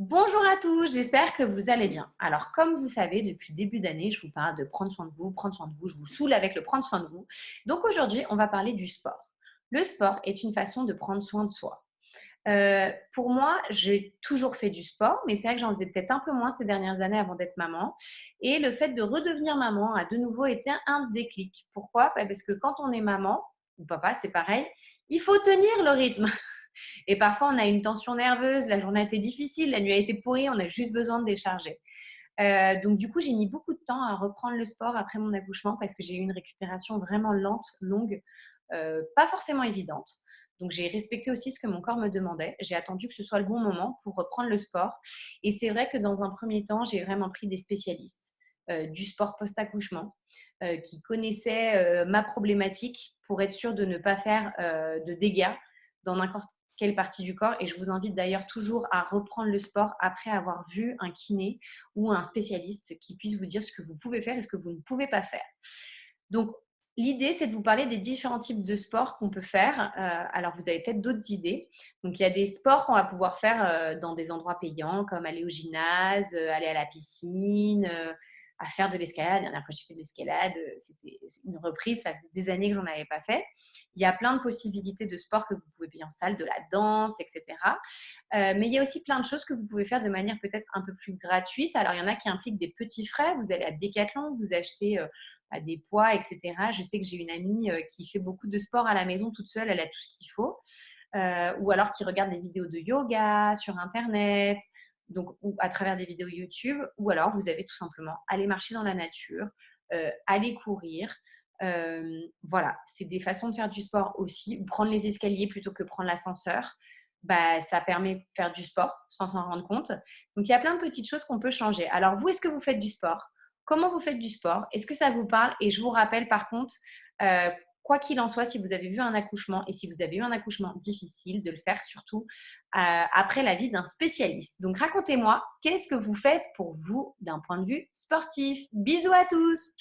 Bonjour à tous, j'espère que vous allez bien. Alors, comme vous savez, depuis le début d'année, je vous parle de prendre soin de vous, je vous saoule avec le prendre soin de vous. Donc aujourd'hui, on va parler du sport. Le sport est une façon de prendre soin de soi. Pour moi, j'ai toujours fait du sport, mais c'est vrai que j'en faisais peut-être un peu moins ces dernières années avant d'être maman. Et le fait de redevenir maman a de nouveau été un déclic. Pourquoi? Parce que quand on est maman, ou papa, c'est pareil, il faut tenir le rythme. Et parfois, on a une tension nerveuse, la journée a été difficile, la nuit a été pourrie, on a juste besoin de décharger. Donc, du coup, j'ai mis beaucoup de temps à reprendre le sport après mon accouchement parce que j'ai eu une récupération vraiment lente, longue, pas forcément évidente. Donc, j'ai respecté aussi ce que mon corps me demandait. J'ai attendu que ce soit le bon moment pour reprendre le sport. Et c'est vrai que dans un premier temps, j'ai vraiment pris des spécialistes du sport post-accouchement qui connaissaient ma problématique pour être sûr de ne pas faire de dégâts dans n'importe quelle partie du corps. Et je vous invite d'ailleurs toujours à reprendre le sport après avoir vu un kiné ou un spécialiste qui puisse vous dire ce que vous pouvez faire et ce que vous ne pouvez pas faire. Donc, l'idée, c'est de vous parler des différents types de sports qu'on peut faire. Alors, vous avez peut-être d'autres idées. Donc, il y a des sports qu'on va pouvoir faire dans des endroits payants, comme aller au gymnase, aller à la piscine, à faire de l'escalade. La dernière fois, j'ai fait de l'escalade. C'était une reprise. Ça faisait des années que j'en avais pas fait. Il y a plein de possibilités de sports que vous pouvez payer en salle, de la danse, etc. Mais il y a aussi plein de choses que vous pouvez faire de manière peut-être un peu plus gratuite. Alors, il y en a qui impliquent des petits frais. Vous allez à Decathlon, vous achetez des poids, etc. Je sais que j'ai une amie qui fait beaucoup de sport à la maison toute seule, elle a tout ce qu'il faut. Ou alors qui regarde des vidéos de yoga sur Internet, donc, ou à travers des vidéos YouTube. Ou alors, vous avez tout simplement aller marcher dans la nature, aller courir. Voilà, c'est des façons de faire du sport aussi. Ou prendre les escaliers plutôt que prendre l'ascenseur. Bah, ça permet de faire du sport sans s'en rendre compte. Donc, il y a plein de petites choses qu'on peut changer. Alors, vous, est-ce que vous faites du sport? Comment vous faites du sport? Est-ce que ça vous parle? Et je vous rappelle par contre, euh, quoi qu'il en soit, si vous avez vu un accouchement et si vous avez eu un accouchement difficile, de le faire surtout après l'avis d'un spécialiste. Donc racontez-moi, qu'est-ce que vous faites pour vous d'un point de vue sportif? Bisous à tous!